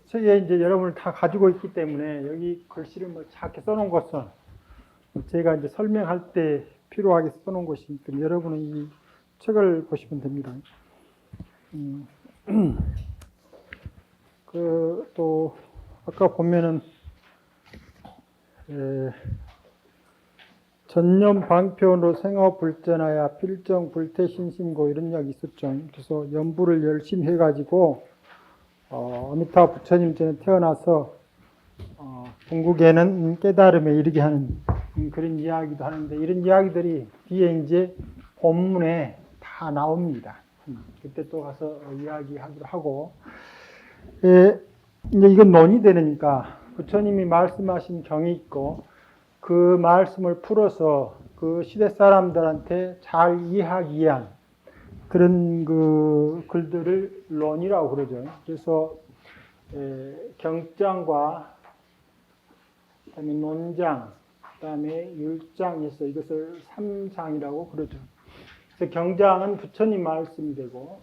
책에 이제 여러분을 다 가지고 있기 때문에 여기 글씨를 뭐 작게 써놓은 것은 제가 이제 설명할 때 필요하게 써놓은 것이니까 여러분은 이 책을 보시면 됩니다. 또 아까 보면은 전념 방편으로 생업 불전하야 필정 불태신심고 이런 이야기 있었죠. 그래서 연부를 열심히 해가지고 어미타 부처님 전에 태어나서 궁극에는 깨달음에 이르게 하는 그런 이야기도 하는데 이런 이야기들이 뒤에 이제 본문에 다 나옵니다. 그때 또 가서 이야기하기로 하고 이제 이건 논의되니까 부처님이 말씀하신 경이 있고 그 말씀을 풀어서 그 시대 사람들한테 잘 이해하기 위한 그런 그 글들을 논이라고 그러죠. 그래서 경장과 그다음에 논장, 그다음에 율장에서 이것을 삼장이라고 그러죠. 그래서 경장은 부처님 말씀이 되고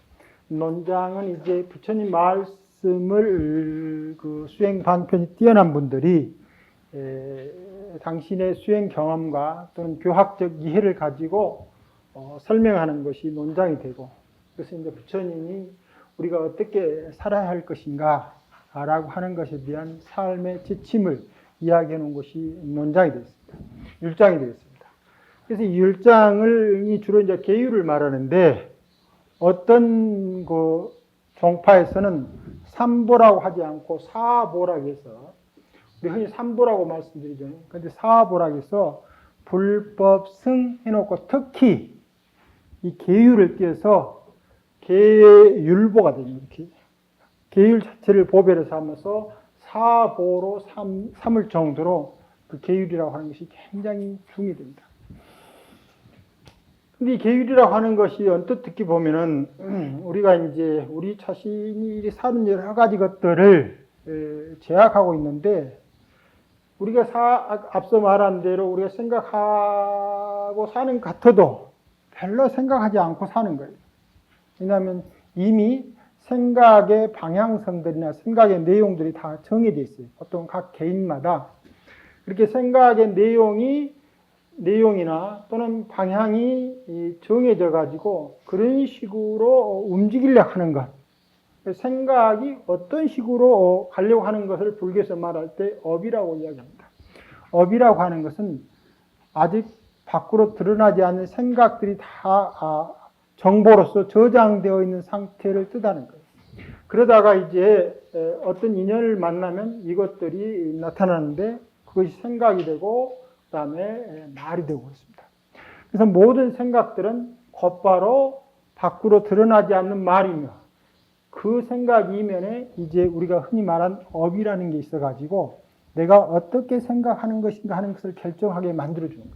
논장은 이제 부처님 말씀을 그 수행 반편이 뛰어난 분들이 당신의 수행 경험과 또는 교학적 이해를 가지고 설명하는 것이 논장이 되고, 그래서 이제 부처님이 우리가 어떻게 살아야 할 것인가 라고 하는 것에 대한 삶의 지침을 이야기해 놓은 것이 논장이 되겠습니다. 율장이 되겠습니다. 그래서 이 율장을 주로 이제 계율을 말하는데 어떤 그 종파에서는 삼보라고 하지 않고 사보라고 해서 우리 흔히 삼보라고 말씀드리죠. 그런데 사보라고 해서 불법 승 해놓고 특히 이 계율을 띄어서 계율보가 됩니다. 계율 자체를 보배로 삼아서 사보로 삼을 정도로 그 계율이라고 하는 것이 굉장히 중요됩니다. 근데 이 계율이라고 하는 것이 언뜻 듣기 보면은 우리가 이제 우리 자신이 사는 여러 가지 것들을 제약하고 있는데 우리가 앞서 말한 대로 우리가 생각하고 사는 것 같아도 별로 생각하지 않고 사는 거예요. 왜냐하면 이미 생각의 방향성들이나 생각의 내용들이 다 정해져 있어요. 보통 각 개인마다 그렇게 생각의 내용이나 또는 방향이 정해져 가지고 그런 식으로 움직이려고 하는 것. 생각이 어떤 식으로 가려고 하는 것을 불교에서 말할 때 업이라고 이야기합니다. 업이라고 하는 것은 아직 밖으로 드러나지 않는 생각들이 다 정보로서 저장되어 있는 상태를 뜻하는 거예요. 그러다가 이제 어떤 인연을 만나면 이것들이 나타나는데 그것이 생각이 되고 그 다음에 말이 되고 그렇습니다. 그래서 모든 생각들은 곧바로 밖으로 드러나지 않는 말이며 그 생각 이면에 이제 우리가 흔히 말한 업이라는 게 있어가지고 내가 어떻게 생각하는 것인가 하는 것을 결정하게 만들어주는 거예요.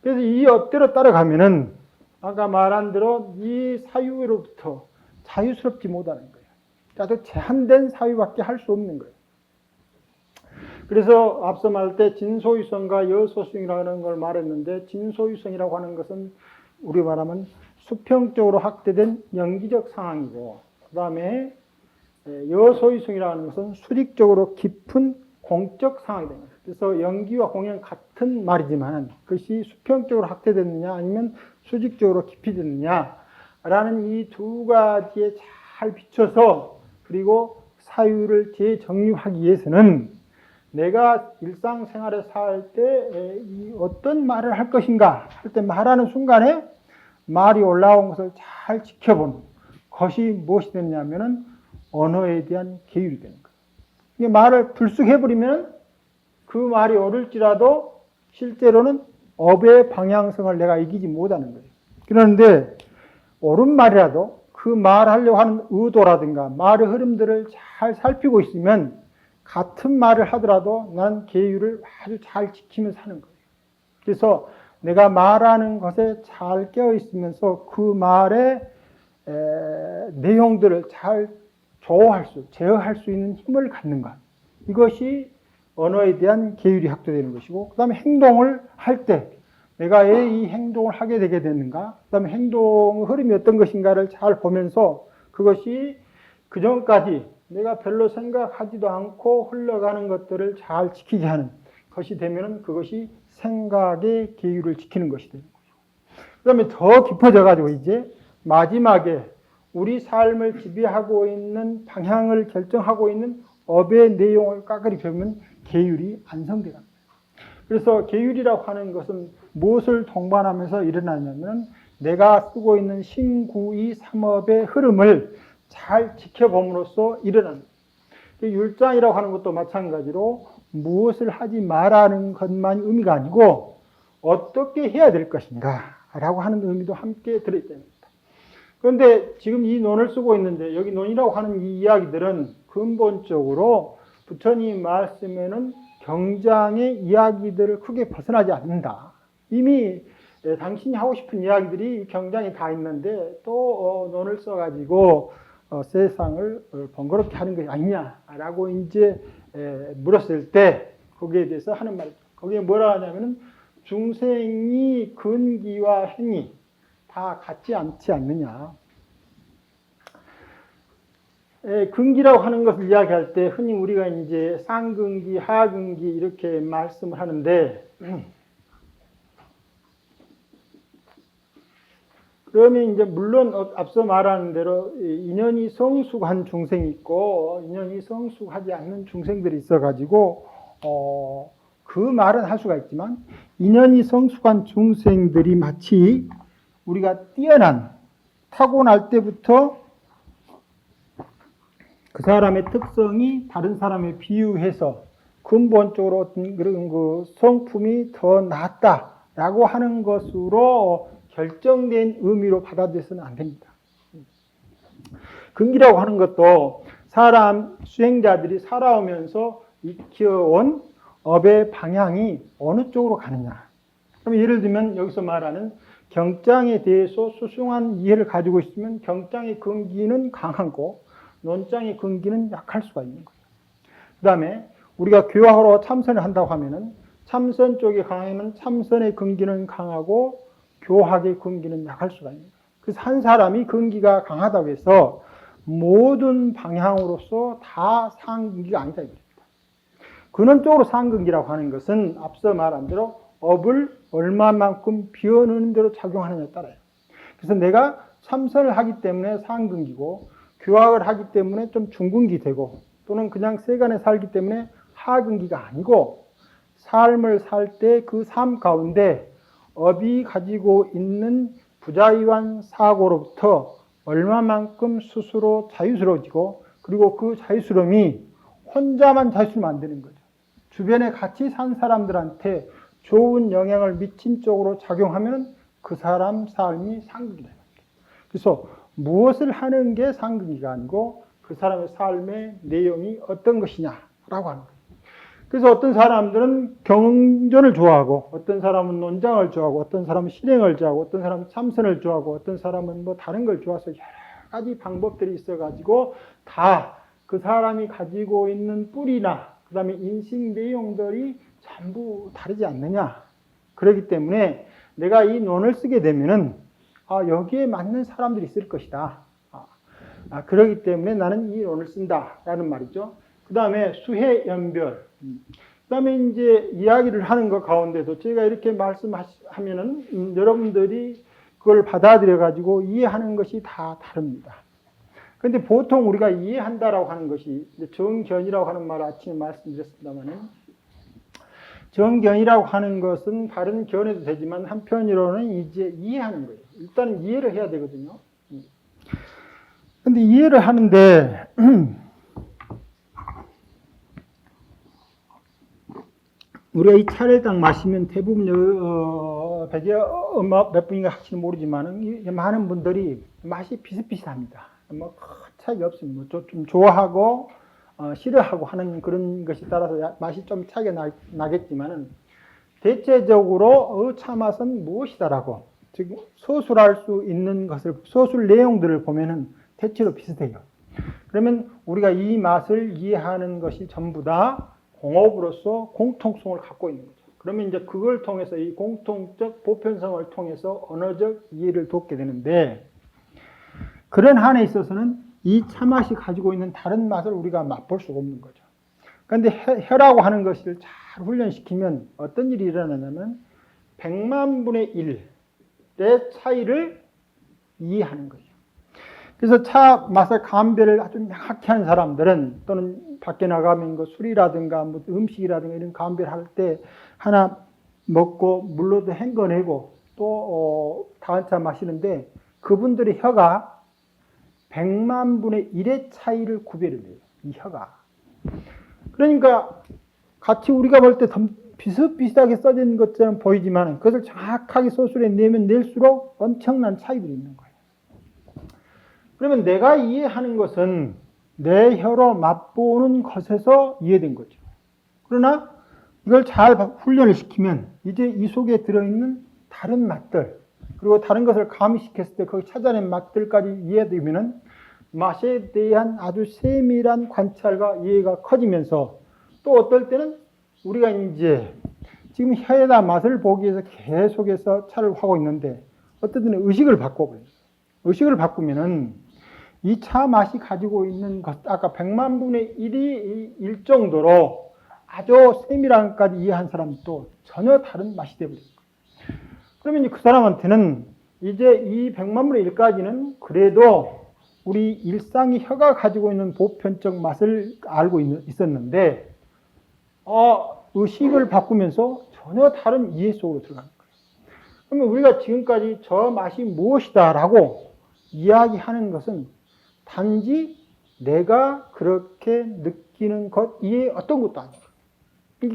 그래서 이 업대로 따라가면은 아까 말한 대로 이 사유로부터 자유스럽지 못하는 거예요. 아주 제한된 사유밖에 할 수 없는 거예요. 그래서 앞서 말할 때 진소유성과 여소유성이라는 걸 말했는데 진소유성이라고 하는 것은 우리 말하면 수평적으로 확대된 연기적 상황이고 그 다음에 여소유성이라는 것은 수직적으로 깊은 공적 상황이 됩니다. 그래서 연기와 공연 같은 말이지만 그것이 수평적으로 확대됐느냐 아니면 수직적으로 깊이됐느냐라는 이 두 가지에 잘 비춰서 그리고 사유를 재정립하기 위해서는 내가 일상생활에 살 때 어떤 말을 할 것인가 할 때 말하는 순간에 말이 올라온 것을 잘 지켜보는 것이 무엇이 되느냐면은 언어에 대한 계율이 되는 거예요. 말을 불쑥해버리면 그 말이 옳을지라도 실제로는 업의 방향성을 내가 이기지 못하는 거예요. 그런데 옳은 말이라도 그 말하려고 하는 의도라든가 말의 흐름들을 잘 살피고 있으면 같은 말을 하더라도 난 계율을 아주 잘 지키면서 하는 거예요. 그래서 내가 말하는 것에 잘 깨어 있으면서 그 말의 내용들을 잘 제어할 수 있는 힘을 갖는 것. 이것이 언어에 대한 계율이 확대되는 것이고, 그 다음에 행동을 할 때 내가 왜 이 행동을 하게 되게 되는가, 그 다음에 행동의 흐름이 어떤 것인가를 잘 보면서 그것이 그전까지 내가 별로 생각하지도 않고 흘러가는 것들을 잘 지키게 하는 것이 되면 그것이 생각의 계율을 지키는 것이 되는 거죠. 그 다음에 더 깊어져 가지고 이제 마지막에 우리 삶을 지배하고 있는 방향을 결정하고 있는 업의 내용을 까그리 배우면 계율이 완성되는 거예요. 그래서 계율이라고 하는 것은 무엇을 동반하면서 일어나냐면 내가 쓰고 있는 신구이 삼업의 흐름을 잘 지켜봄으로써 일어나는 거예요. 율장이라고 하는 것도 마찬가지로 무엇을 하지 말라는 것만 의미가 아니고 어떻게 해야 될 것인가 라고 하는 의미도 함께 들어있다는 겁니다. 그런데 지금 이 논을 쓰고 있는데 여기 논이라고 하는 이 이야기들은 근본적으로 부처님 말씀에는 경장의 이야기들을 크게 벗어나지 않는다. 이미 당신이 하고 싶은 이야기들이 경장에 다 있는데 또 논을 써가지고 세상을 번거롭게 하는 것이 아니냐라고 이제 물었을 때 거기에 대해서 하는 말, 거기에 뭐라 하냐면은 중생이 근기와 행위 다 같지 않지 않느냐. 근기라고 하는 것을 이야기할 때 흔히 우리가 이제 상근기, 하근기 이렇게 말씀을 하는데 그러면 이제 물론 앞서 말하는 대로 인연이 성숙한 중생이 있고 인연이 성숙하지 않는 중생들이 있어가지고 그 말은 할 수가 있지만 인연이 성숙한 중생들이 마치 우리가 뛰어난 타고날 때부터 그 사람의 특성이 다른 사람에 비유해서 근본적으로 어떤 그런 그 성품이 더 낫다라고 하는 것으로 결정된 의미로 받아들여서는 안 됩니다. 근기라고 하는 것도 사람 수행자들이 살아오면서 익혀온 업의 방향이 어느 쪽으로 가느냐. 그럼 예를 들면 여기서 말하는 경장에 대해서 수승한 이해를 가지고 있으면 경장의 근기는 강하고 논장의 근기는 약할 수가 있는 거예요. 그 다음에 우리가 교화로 참선을 한다고 하면은 참선 쪽이 강하면 참선의 근기는 강하고 교학의 근기는 약할 수가 있는 거예요. 그래서 한 사람이 근기가 강하다고 해서 모든 방향으로서 다 상근기가 아니다 이겁니다. 근원적으로 상근기라고 하는 것은 앞서 말한 대로 업을 얼마만큼 비워넣는 대로 작용하느냐에 따라요. 그래서 내가 참선을 하기 때문에 상근기고 교학을 하기 때문에 좀 중근기 되고 또는 그냥 세간에 살기 때문에 하근기가 아니고 삶을 살 때 그 삶 가운데 업이 가지고 있는 부자유한 사고로부터 얼마만큼 스스로 자유스러워지고 그리고 그 자유스러움이 혼자만 자유스러우면 안 되는 거죠. 주변에 같이 산 사람들한테 좋은 영향을 미친 쪽으로 작용하면 그 사람 삶이 상근기다. 그래서 무엇을 하는 게 상근기가 아니고 그 사람의 삶의 내용이 어떤 것이냐라고 하는 거예요. 그래서 어떤 사람들은 경전을 좋아하고 어떤 사람은 논장을 좋아하고 어떤 사람은 실행을 좋아하고 어떤 사람은 참선을 좋아하고 어떤 사람은 뭐 다른 걸 좋아해서 여러 가지 방법들이 있어가지고 다 그 사람이 가지고 있는 뿌리나 그 다음에 인식 내용들이 전부 다르지 않느냐. 그렇기 때문에 내가 이 논을 쓰게 되면은 여기에 맞는 사람들이 있을 것이다. 그렇기 때문에 나는 이 논을 쓴다라는 말이죠. 그 다음에 수해연별. 그 다음에 이제 이야기를 하는 것 가운데도 제가 이렇게 말씀하면은 여러분들이 그걸 받아들여 가지고 이해하는 것이 다 다릅니다. 그런데 보통 우리가 이해한다라고 하는 것이 정견이라고 하는 말을 아침에 말씀드렸습니다만은 정견이라고 하는 것은 다른 견해도 되지만 한편으로는 이제 이해하는 거예요. 일단 이해를 해야 되거든요. 근데 이해를 하는데 우리가 이 차를 딱 마시면 대부분 배제 몇 분인가 할지는 모르지만 많은 분들이 맛이 비슷비슷합니다. 뭐 큰 차이 없습니다. 좀 좋아하고 싫어하고 하는 그런 것이 따라서 맛이 좀 차이가 나겠지만은 대체적으로 차 맛은 무엇이다라고 즉 서술할 수 있는 것을 서술 내용들을 보면은 대체로 비슷해요. 그러면 우리가 이 맛을 이해하는 것이 전부 다 공업으로서 공통성을 갖고 있는 거죠. 그러면 이제 그걸 통해서 이 공통적 보편성을 통해서 언어적 이해를 돕게 되는데 그런 한에 있어서는 이 차맛이 가지고 있는 다른 맛을 우리가 맛볼 수가 없는 거죠. 그런데 혀라고 하는 것을 잘 훈련시키면 어떤 일이 일어나냐면 100만 분의 1의 차이를 이해하는 거예요. 그래서 차 맛의 감별을 아주 명확히 하는 사람들은 또는 밖에 나가면 그 술이라든가 뭐 음식이라든가 이런 감별할 때 하나 먹고 물로도 헹궈내고 또 다음 차 마시는데 그분들의 혀가 100만 분의 1의 차이를 구별해내요. 이 혀가. 그러니까 같이 우리가 볼 때 비슷비슷하게 써진 것처럼 보이지만 그것을 정확하게 소술에 내면 낼수록 엄청난 차이들이 있는 거예요. 그러면 내가 이해하는 것은 내 혀로 맛보는 것에서 이해된 거죠. 그러나 이걸 잘 훈련을 시키면 이제 이 속에 들어있는 다른 맛들 그리고 다른 것을 가미시켰을 때 거기 찾아낸 맛들까지 이해되면은 맛에 대한 아주 세밀한 관찰과 이해가 커지면서 또 어떨 때는 우리가 이제 지금 혀에다 맛을 보기 위해서 계속해서 차를 하고 있는데 어떨 때는 의식을 바꿔버려요. 의식을 바꾸면은 이 차 맛이 가지고 있는 것, 아까 100만 분의 1이 일 정도로 아주 세밀한 것까지 이해한 사람도 전혀 다른 맛이 되어버린 거예요. 그러면 그 사람한테는 이제 이 100만 분의 1까지는 그래도 우리 일상의 혀가 가지고 있는 보편적 맛을 알고 있었는데, 의식을 바꾸면서 전혀 다른 이해 속으로 들어가는 거예요. 그러면 우리가 지금까지 저 맛이 무엇이다라고 이야기하는 것은 단지 내가 그렇게 느끼는 것 이외에 어떤 것도 아니고,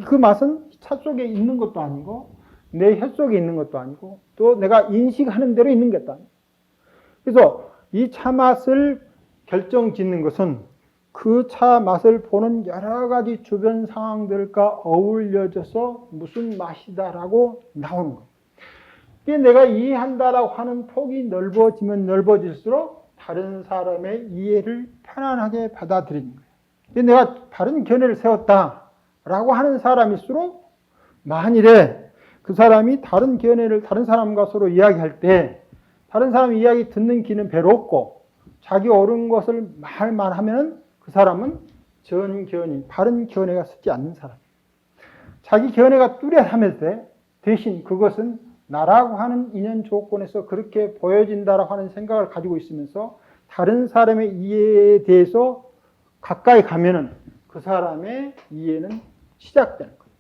그 맛은 차 속에 있는 것도 아니고, 내 혀 속에 있는 것도 아니고, 또 내가 인식하는 대로 있는 것도 아니고. 그래서 이 차 맛을 결정짓는 것은 그 차 맛을 보는 여러 가지 주변 상황들과 어울려져서 무슨 맛이다라고 나오는 거예요. 이게 내가 이해한다라고 하는 폭이 넓어지면 넓어질수록 다른 사람의 이해를 편안하게 받아들이는 거예요. 내가 바른 견해를 세웠다라고 하는 사람일수록 만일에 그 사람이 다른 견해를 다른 사람과 서로 이야기할 때 다른 사람 이야기 듣는 귀는 별로 없고 자기 옳은 것을 말만 하면 그 사람은 전견이 바른 견해가 서지 않는 사람이에요. 자기 견해가 뚜렷하면서 대신 그것은 나라고 하는 인연 조건에서 그렇게 보여진다라고 하는 생각을 가지고 있으면서 다른 사람의 이해에 대해서 가까이 가면은 그 사람의 이해는 시작되는 거예요.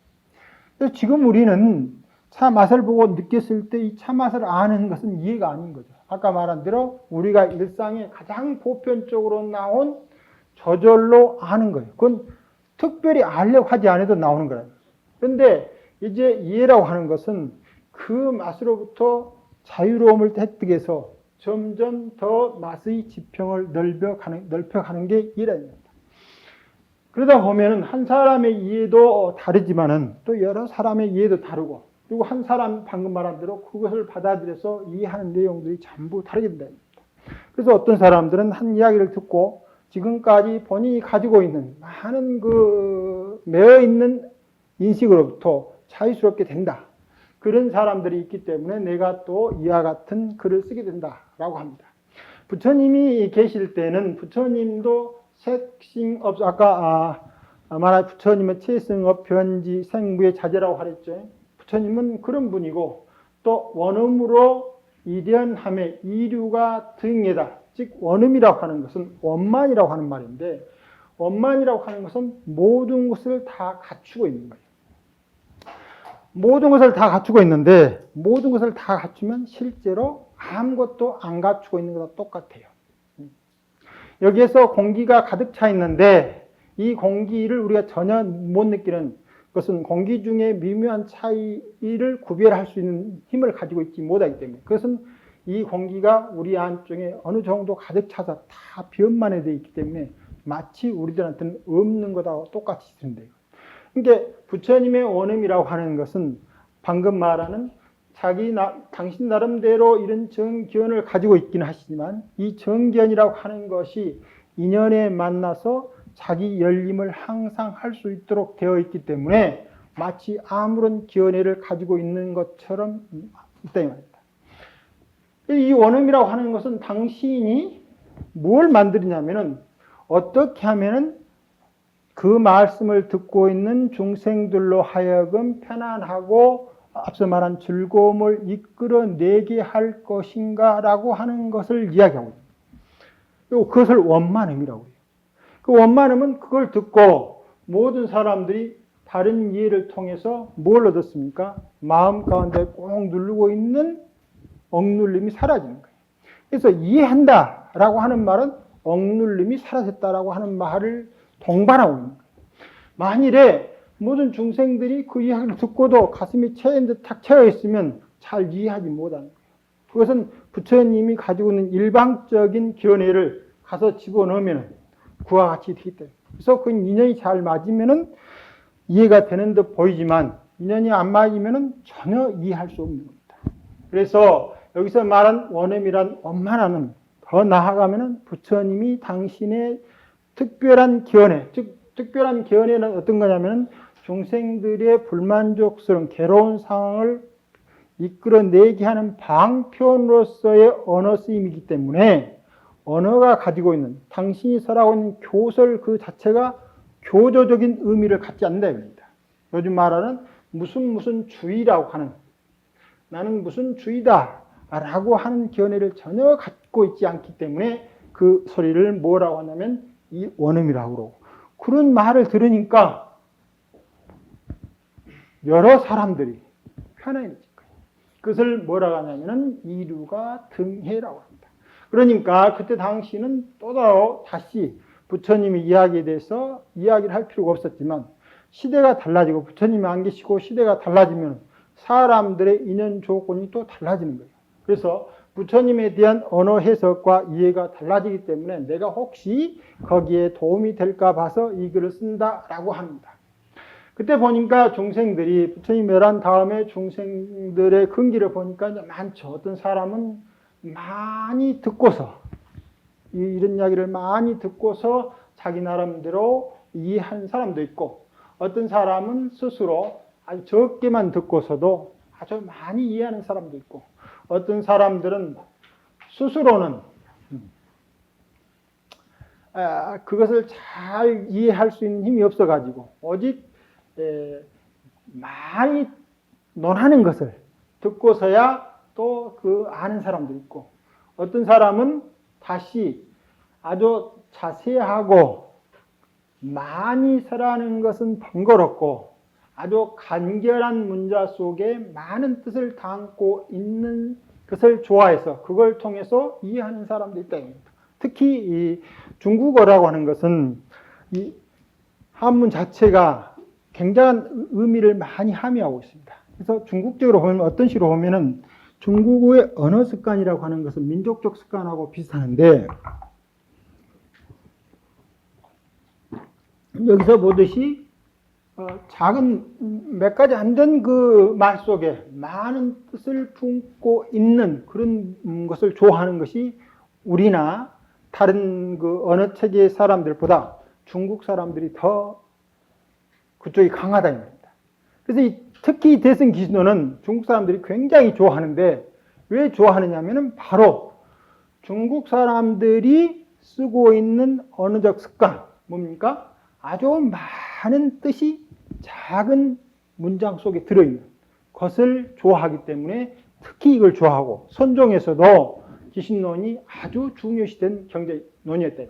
그래서 지금 우리는 차 맛을 보고 느꼈을 때 이 차 맛을 아는 것은 이해가 아닌 거죠. 아까 말한 대로 우리가 일상에 가장 보편적으로 나온 저절로 아는 거예요. 그건 특별히 알려고 하지 않아도 나오는 거예요. 그런데 이제 이해라고 하는 것은 그 맛으로부터 자유로움을 획득해서 점점 더 맛의 지평을 넓혀가는 게 이해입니다. 그러다 보면은 한 사람의 이해도 다르지만은 또 여러 사람의 이해도 다르고 그리고 한 사람 방금 말한 대로 그것을 받아들여서 이해하는 내용들이 전부 다르게 된다. 그래서 어떤 사람들은 한 이야기를 듣고 지금까지 본인이 가지고 있는 많은 매어 있는 인식으로부터 자유스럽게 된다. 그런 사람들이 있기 때문에 내가 또 이와 같은 글을 쓰게 된다라고 합니다. 부처님이 계실 때는 부처님도 색싱업, 아까 말한 부처님은 채승업, 변지, 생무의 자제라고 하랬죠. 부처님은 그런 분이고 또 원음으로 이련함의 이류가 등에다, 즉 원음이라고 하는 것은 원만이라고 하는 말인데 원만이라고 하는 것은 모든 것을 다 갖추고 있는 거예요. 모든 것을 다 갖추고 있는데 모든 것을 다 갖추면 실제로 아무것도 안 갖추고 있는 것과 똑같아요. 여기에서 공기가 가득 차 있는데 이 공기를 우리가 전혀 못 느끼는 것은 공기 중에 미묘한 차이를 구별할 수 있는 힘을 가지고 있지 못하기 때문에 그것은 이 공기가 우리 안쪽에 어느 정도 가득 차서 다 변만해 되어 있기 때문에 마치 우리들한테는 없는 것하고 똑같이 들린대요. 그러니까 부처님의 원음이라고 하는 것은 방금 말하는 당신 나름대로 이런 정견을 가지고 있긴 하시지만 이 정견이라고 하는 것이 인연에 만나서 자기 열림을 항상 할 수 있도록 되어 있기 때문에 마치 아무런 견해를 가지고 있는 것처럼 있다 이 말입니다. 이 원음이라고 하는 것은 당신이 뭘 만드냐면은 어떻게 하면은 그 말씀을 듣고 있는 중생들로 하여금 편안하고 앞서 말한 즐거움을 이끌어내게 할 것인가라고 하는 것을 이야기하고 있습니다. 그리고 그것을 원만음이라고 해요. 그 원만음은 그걸 듣고 모든 사람들이 다른 이해를 통해서 뭘 얻었습니까? 마음 가운데 꼭 누르고 있는 억눌림이 사라지는 거예요. 그래서 이해한다라고 하는 말은 억눌림이 사라졌다라고 하는 말을 동반하고 있는 거예요. 만일에 모든 중생들이 그 이야기를 듣고도 가슴이 탁 채여 있으면 잘 이해하지 못하는 거예요. 그것은 부처님이 가지고 있는 일방적인 견해를 가서 집어넣으면 그와 같이 되기 때문에. 그래서 그 인연이 잘 맞으면은 이해가 되는 듯 보이지만 인연이 안 맞으면은 전혀 이해할 수 없는 겁니다. 그래서 여기서 말한 원음이란 원만함은 더 나아가면은 부처님이 당신의 특별한 견해, 즉 특별한 견해는 어떤 거냐면은 중생들의 불만족스러운 괴로운 상황을 이끌어내게 하는 방편으로서의 언어 쓰임이기 때문에 언어가 가지고 있는 당신이 설하고 있는 교설 그 자체가 교조적인 의미를 갖지 않는다 입니다. 요즘 말하는 무슨 주의라고 하는 나는 무슨 주의다 라고 하는 견해를 전혀 갖고 있지 않기 때문에 그 소리를 뭐라고 하냐면 이 원음이라고 그러고 그런 말을 들으니까 여러 사람들이 편안해질 거예요. 그것을 뭐라고 하냐면 이류가 등해라고 합니다. 그러니까 그때 당시는 또 다시 부처님의 이야기에 대해서 이야기를 할 필요가 없었지만 시대가 달라지고 부처님이 안 계시고 시대가 달라지면 사람들의 인연 조건이 또 달라지는 거예요. 그래서 부처님에 대한 언어 해석과 이해가 달라지기 때문에 내가 혹시 거기에 도움이 될까 봐서 이 글을 쓴다라고 합니다. 그때 보니까 중생들이 부처님 멸한 다음에 중생들의 근기를 보니까 많죠. 어떤 사람은 많이 듣고서 이런 이야기를 많이 듣고서 자기 나름대로 이해한 사람도 있고 어떤 사람은 스스로 아주 적게만 듣고서도 아주 많이 이해하는 사람도 있고 어떤 사람들은 스스로는 그것을 잘 이해할 수 있는 힘이 없어가지고 오직 많이 논하는 것을 듣고서야 또 그 아는 사람도 있고 어떤 사람은 다시 아주 자세하고 많이 설하는 것은 번거롭고 아주 간결한 문자 속에 많은 뜻을 담고 있는 것을 좋아해서 그걸 통해서 이해하는 사람도 있다. 특히 이 중국어라고 하는 것은 이 한문 자체가 굉장한 의미를 많이 함유하고 있습니다. 그래서 중국적으로 보면 어떤 식으로 보면은 중국어의 언어 습관이라고 하는 것은 민족적 습관하고 비슷한데 여기서 보듯이 작은 몇 가지 안 된 그 말 속에 많은 뜻을 품고 있는 그런 것을 좋아하는 것이 우리나 다른 그 언어 체계의 사람들보다 중국 사람들이 더 그쪽이 강하다 이 말입니다. 그래서 특히 대승 기신도는 중국 사람들이 굉장히 좋아하는데 왜 좋아하느냐면은 바로 중국 사람들이 쓰고 있는 언어적 습관 뭡니까? 아주 많은 뜻이 작은 문장 속에 들어있는 것을 좋아하기 때문에 특히 이걸 좋아하고 선종에서도 기신론이 아주 중요시된 경제론이었다.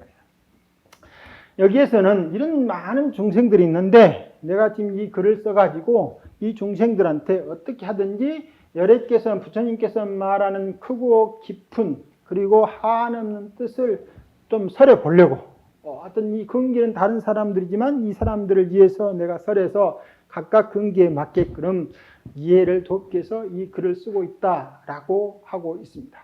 여기에서는 이런 많은 중생들이 있는데 내가 지금 이 글을 써가지고 이 중생들한테 어떻게 하든지 열애께서 부처님께서 말하는 크고 깊은 그리고 한없는 뜻을 좀 설해 보려고 어떤 이 근기는 다른 사람들이지만 이 사람들을 위해서 내가 설해서 각각 근기에 맞게끔 이해를 돕기 위해서 이 글을 쓰고 있다라고 하고 있습니다.